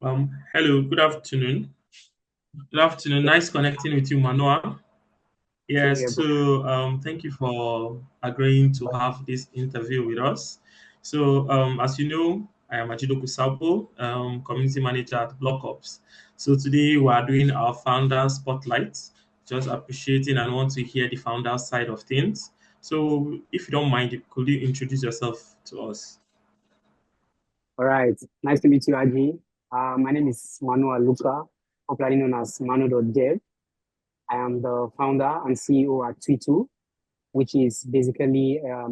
Hello, good afternoon. Good afternoon. Nice connecting with you, Manoah. Same Yes, here, bro. so thank you for agreeing to have this interview with us. So, as you know, I am Ajidoku Sapo, community manager at Block Ops. So today we are doing our founder spotlight, just appreciating and want to hear the founder side of things. So, if you don't mind, could you introduce yourself to us? All right. Nice to meet you, Aji. My name is Manoah Luka, popularly known as Manu.dev. I am the founder and CEO at Tweetle, which is basically a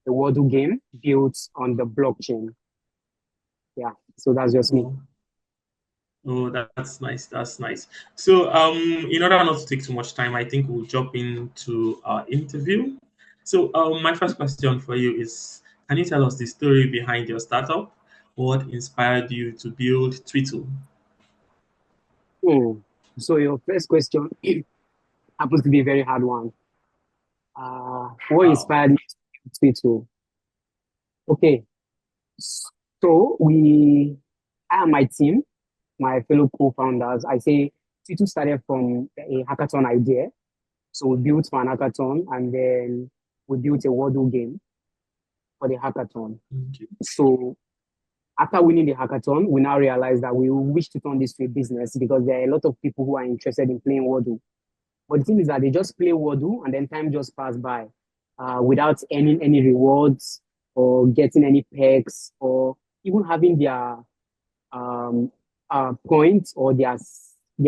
Wordle game built on the blockchain. Yeah, so that's just me. Oh, Oh, that's nice. That's nice. So, in order not to take too much time, I think we'll jump into our interview. So, my first question for you is: can you tell us the story behind your startup? What inspired you to build Tweetle? Hmm. So your first question happens to be a very hard one. What Wow. inspired me to Tweetle? Okay, so I and my team, my fellow co-founders, I say Tweetle started from a hackathon idea. So we built for an hackathon and then we built a Wordle game for the hackathon. Okay. So after winning the hackathon, we now realize that we wish to turn this to a business because there are a lot of people who are interested in playing Wordle. But the thing is that they just play Wordle and then time just passed by without earning any rewards or getting any perks or even having their um, points or their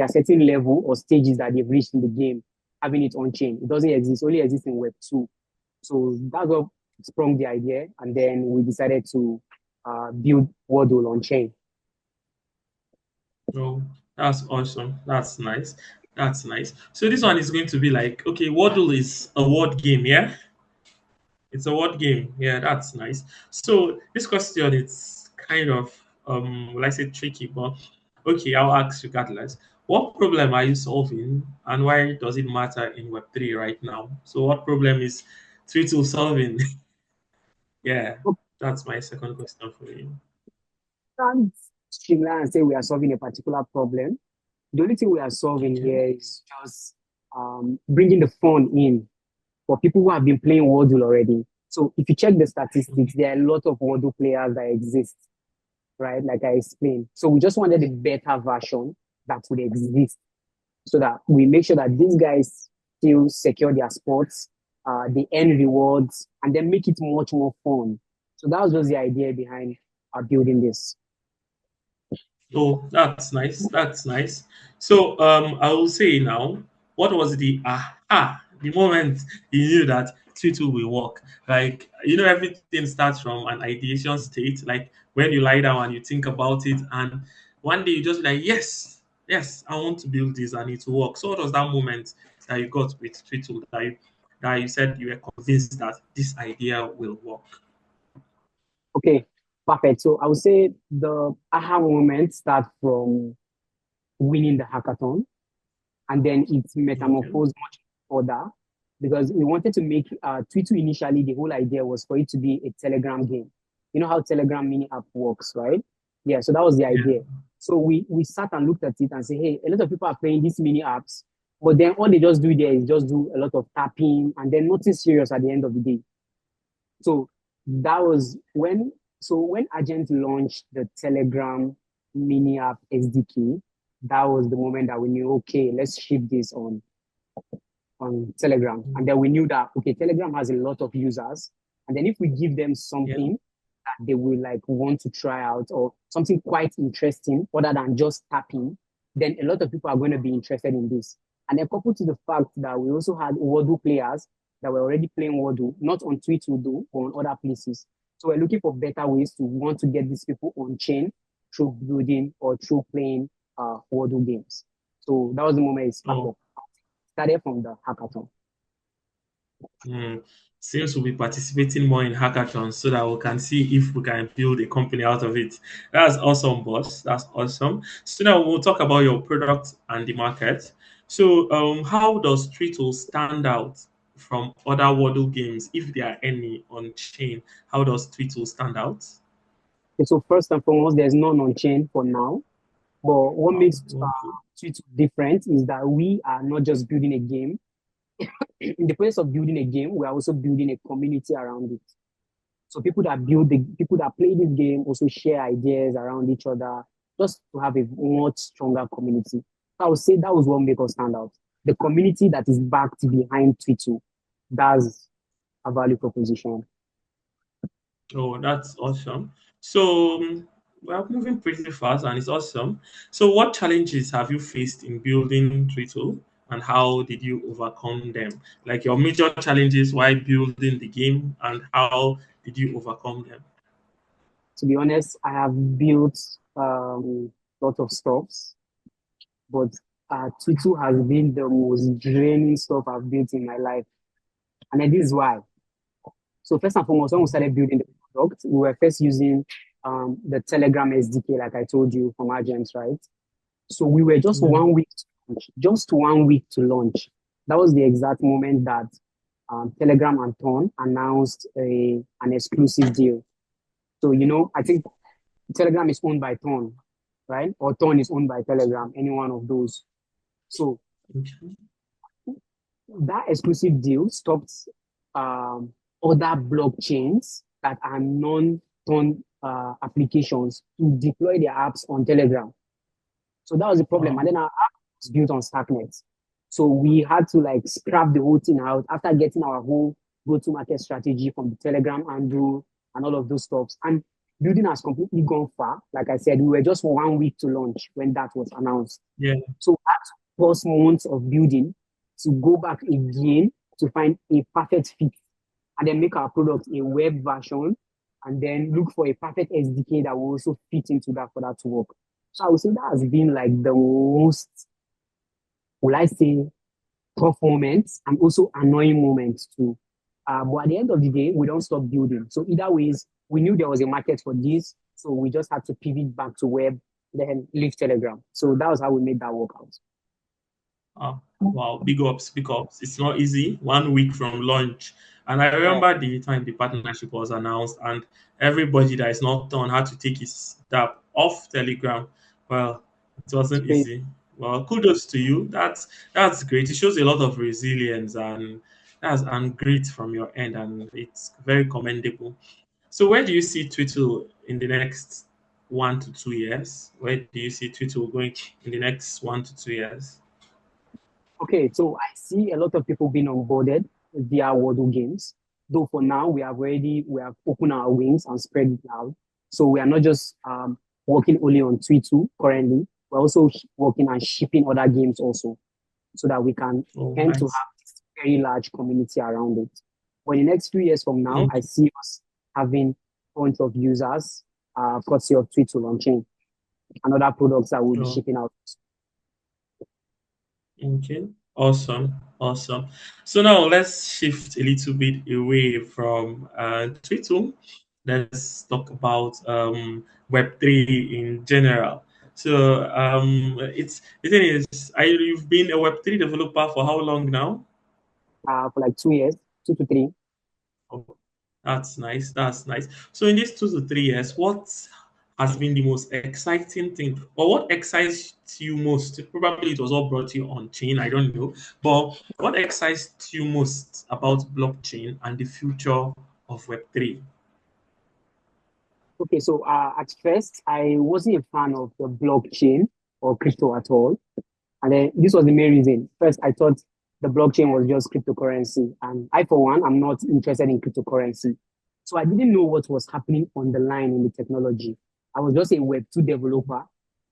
certain level or stages that they've reached in the game, having it on chain. It doesn't exist, only exists in Web 2. So that's what sprung the idea. And then we decided to build Wordle on chain. Oh, that's awesome. That's nice. That's nice. So this one is going to be like, okay, Waddle is a word game, yeah? It's a word game. Yeah, that's nice. So this question is kind of will I say tricky, but okay, I'll ask regardless. What problem are you solving and why does it matter in Web3 right now? So what problem is Tweetle solving? Yeah, that's my second question for you. Can't streamline and say we are solving a particular problem. The only thing we are solving Okay. here is just bringing the fun in for people who have been playing Wordle already. So if you check the statistics, there are a lot of Wordle players that exist, right? Like I explained. So we just wanted a better version that would exist so that we make sure that these guys still secure their spots, they earn rewards, and then make it much more fun. So that was just the idea behind building this. Oh, that's nice. That's nice. So I will say now, what was the moment you knew that Twitter will work? Like everything starts from an ideation state. Like when you lie down and you think about it, and one day you just like, yes, yes, I want to build this and it will work. So what was that moment that you got with Twitter that you said you were convinced that this idea will work? Okay, perfect. So I would say the aha moment starts from winning the hackathon, and then it Okay. metamorphosed much further because we wanted to make Twitter initially, the whole idea was for it to be a Telegram game. You know how Telegram mini app works, right? Yeah, so that was the Yeah. idea. So we sat and looked at it and said, hey, a lot of people are playing these mini apps, but then all they just do there is just do a lot of tapping and then nothing serious at the end of the day. So that was when Agent launched the Telegram mini app SDK, that was the moment that we knew, okay, let's ship this on Telegram. And then we knew that okay, Telegram has a lot of users. And then if we give them Yeah. something that they will like want to try out or something quite interesting other than just tapping, then a lot of people are going to be interested in this. And then coupled to the fact that we also had Wordle players that were already playing Wordle, not on Twitter though, but on other places. So we're looking for better ways to want to get these people on chain through building or through playing Wordle games. So that was the moment it sparked Oh. up. Started from the hackathon. Mm. Seems we'll be participating more in hackathons so that we can see if we can build a company out of it. That's awesome, boss. That's awesome. So now we'll talk about your product and the market. So, how does Tritle stand out from other Waddle games, if there are any on chain? How does Tritle stand out? Okay, so first and foremost, there's none on chain for now. But what Wow. makes Okay. Tweet different is that we are not just building a game. In the process of building a game, we are also building a community around it. So people that play this game also share ideas around each other, just to have a much stronger community. So I would say that was what made us stand out. The community that is backed behind Tweetle, that's a value proposition. Oh, that's awesome. So we're moving pretty fast, and it's awesome. So, what challenges have you faced in building Tweetle, and how did you overcome them? Like your major challenges while building the game, and how did you overcome them? To be honest, I have built a lot of stuffs, but Tweetle has been the most draining stuff I've built in my life. And then this is why. So first and foremost, when we started building the product, we were first using the Telegram SDK, like I told you, from Agents, right? So we were just Yeah. 1 week to launch, just 1 week to launch. That was the exact moment that Telegram and Ton announced an exclusive deal. So, I think Telegram is owned by Ton, right? Or Ton is owned by Telegram, any one of those. So Okay. that exclusive deal stopped um, other blockchains that are non-Ton applications to deploy their apps on Telegram. So that was the problem. And Wow. then our app was built on Stacknet. So we had to like scrap the whole thing out after getting our whole go-to-market strategy from the Telegram handle and all of those stuff. And building has completely gone far. Like I said, we were just 1 week to launch when that was announced. Yeah. So after plus months of building to go back again to find a perfect fit and then make our product a web version and then look for a perfect SDK that will also fit into that for that to work. So I would say that has been like the most, will I say, tough moments and also annoying moments too. But at the end of the day, we don't stop building. So either ways, we knew there was a market for this, so we just had to pivot back to web, then leave Telegram. So that was how we made that work out. Wow, big ups, big ups. It's not easy. 1 week from launch. And I Yeah, remember the time the partnership was announced, and everybody that is not done had to take his dap off Telegram. Well, it it's wasn't crazy. easy. Well, kudos to you. That's great. It shows a lot of resilience, and grit from your end, and it's very commendable. So where do you see Twitter in the next 1 to 2 years? Where do you see Twitter going in the next 1 to 2 years? Okay, so I see a lot of people being onboarded via Wordle games. Though for now, we have opened our wings and spread it out. So we are not just working only on Tweetle currently. We're also working on shipping other games also, so that we can Oh, tend to nice. have this very large community around it. But in the next 2 years from now, I Okay. see us having bunch of users, courtesy of Tweetle on chain and other products that we'll be Oh, shipping out. okay. Awesome. Awesome. So now let's shift a little bit away from Twitter. Let's talk about Web3 in general. So it's the thing is, you've been a Web3 developer for how long now? For like 2 years, 2 to 3. Oh, that's nice. That's nice. So in these 2 to 3 years, what has been the most exciting thing, or what excites you most? Probably it was all brought to you on chain. I don't know, but what excites you most about blockchain and the future of Web3? Okay, so at first, I wasn't a fan of the blockchain or crypto at all. And then this was the main reason. First, I thought the blockchain was just cryptocurrency. And I, for one, I'm not interested in cryptocurrency. So I didn't know what was happening on the line in the technology. I was just a Web2 developer,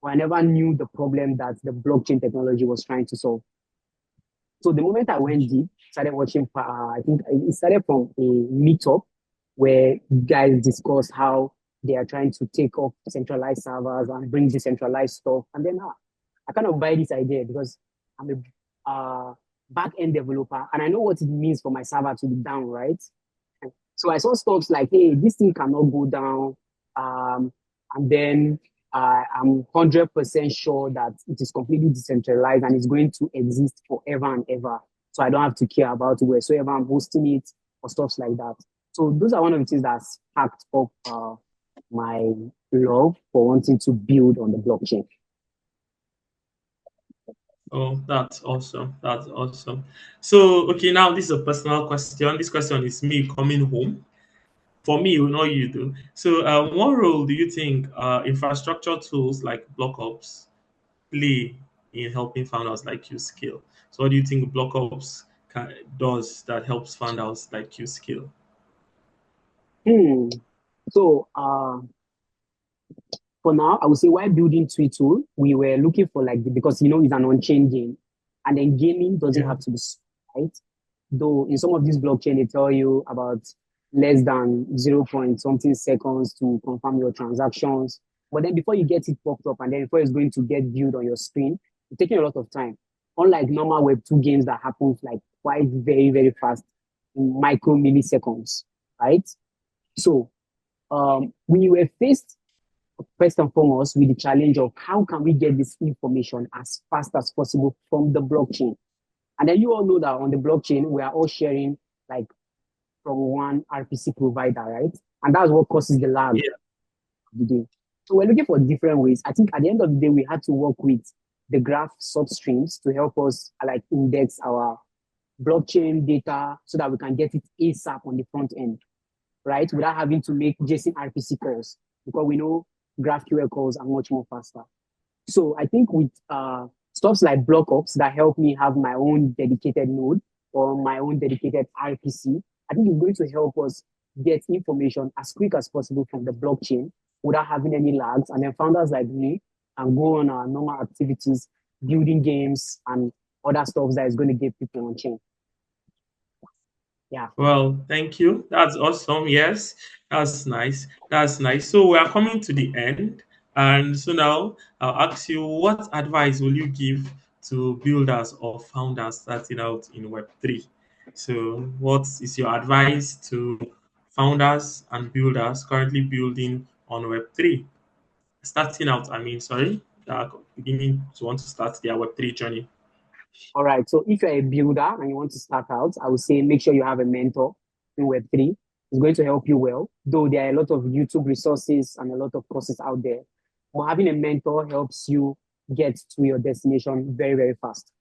but I never knew the problem that the blockchain technology was trying to solve. So the moment I went deep, started watching, I think it started from a meetup where guys discussed how they are trying to take off centralized servers and bring decentralized stuff. And then I kind of buy this idea because I'm a back end developer and I know what it means for my server to be down, right? So I saw stuff like, hey, this thing cannot go down. And then I'm 100% sure that it is completely decentralized and it's going to exist forever and ever. So I don't have to care about wheresoever I'm hosting it or stuff like that. So those are one of the things that sparked up my love for wanting to build on the blockchain. Oh, that's awesome. That's awesome. So, okay, now this is a personal question. This question is me coming home. For me, you know you do. So, what role do you think infrastructure tools like blockups play in helping founders like you scale? So, what do you think blockups does that helps founders like you scale? Hmm. So, for now, I would say while building Tweetle, we were looking for like because it's an on-chain game, and then gaming doesn't Yeah. have to be right. Though in some of these blockchain, they tell you about less than 0 point something seconds to confirm your transactions. But then before you get it popped up, and then before it's going to get viewed on your screen, it's taking a lot of time. Unlike normal Web2 games that happens like quite very, very fast in micro milliseconds, right? So we were faced first and foremost with the challenge of how can we get this information as fast as possible from the blockchain. And then you all know that on the blockchain, we are all sharing like from one RPC provider, right? And that's what causes the lag of Yeah. the day. So we're looking for different ways. I think at the end of the day, we had to work with the graph substreams to help us like index our blockchain data so that we can get it ASAP on the front end, right? Without having to make JSON RPC calls because we know GraphQL calls are much more faster. So I think with stuff like blockups that help me have my own dedicated node or my own dedicated RPC, I think it's going to help us get information as quick as possible from the blockchain without having any lags. And then founders like me and go on our normal activities, building games and other stuff that is going to get people on chain. Yeah. Well, thank you. That's awesome. Yes, that's nice. That's nice. So we are coming to the end. And so now I'll ask you, what advice will you give to builders or founders starting out in Web3? So, what is your advice to founders and builders currently building on Web3? Starting out, I mean, sorry, beginning to want to start their Web3 journey. All right. So if you're a builder and you want to start out, I would say make sure you have a mentor in Web3. It's going to help you well, though there are a lot of YouTube resources and a lot of courses out there. But having a mentor helps you get to your destination very, very fast.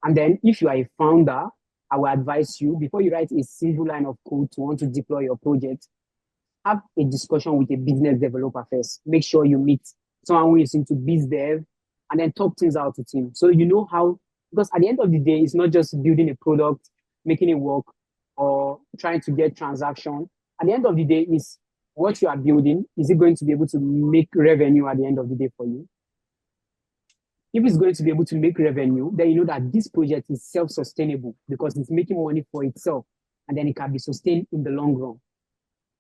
And then if you are a founder, I will advise you before you write a single line of code to want to deploy your project, have a discussion with a business developer first. Make sure you meet someone who is into biz dev and then talk things out with him. So you know how, because at the end of the day, it's not just building a product, making it work, or trying to get transaction. At the end of the day, is what you are building, is it going to be able to make revenue at the end of the day for you? If it's going to be able to make revenue, then you know that this project is self-sustainable because it's making money for itself and then it can be sustained in the long run.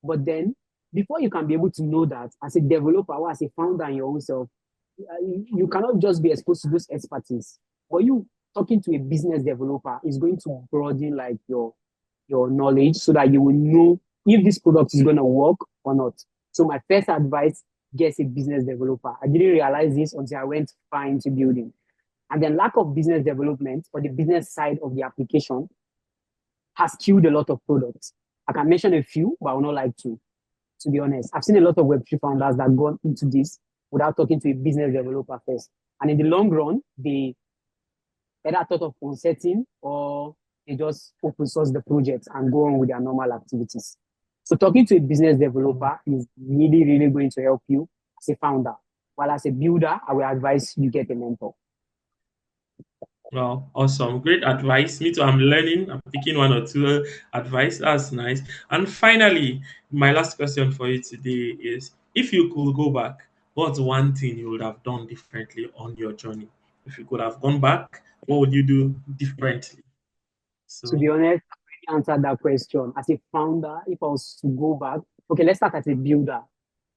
But then, before you can be able to know that as a developer or as a founder in your own self, you cannot just be exposed to those expertise. But you talking to a business developer is going to broaden like your knowledge so that you will know if this product is going to work or not. So my first advice, get a business developer. I didn't realize this until I went far into building. And then lack of business development or the business side of the application has killed a lot of products. I can mention a few, but I will not like to be honest. I've seen a lot of Web3 founders that gone into this without talking to a business developer first. And in the long run, they either thought of consulting or they just open source the project and go on with their normal activities. So talking to a business developer is really, really going to help you as a founder. While as a builder, I will advise you get a mentor. Well, awesome. Great advice. Me too. I'm learning. I'm picking one or two advice. That's nice. And finally, my last question for you today is if you could go back, what's one thing you would have done differently on your journey? If you could have gone back, what would you do differently? To So, be honest, I already answered that question. As a founder, if I was to go back, okay, let's start as a builder.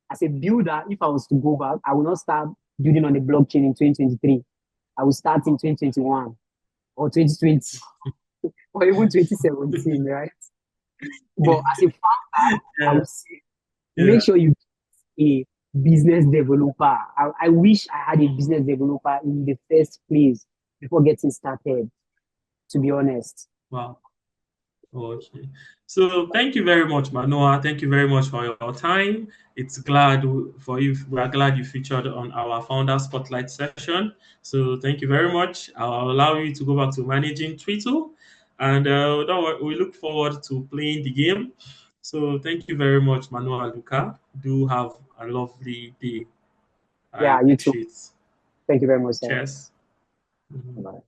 As a builder, if I was to go back, I will not start building on the blockchain in 2023. I will start in 2021 or 2020 or even 2017, right? But as a founder, I yeah, would say make yeah. sure you get a business developer. I wish I had a business developer in the first place before getting started, to be honest. Wow. Okay. So thank you very much, Manoa. Thank you very much for your time. It's glad for you. We are glad you featured on our founder spotlight session. So thank you very much. I'll allow you to go back to managing Tweetle, and don't worry, we look forward to playing the game. So thank you very much, Manoah Luka. Do have a lovely day. I Yeah, you too. appreciate. Thank you very much, sir. Cheers. Mhm. Bye.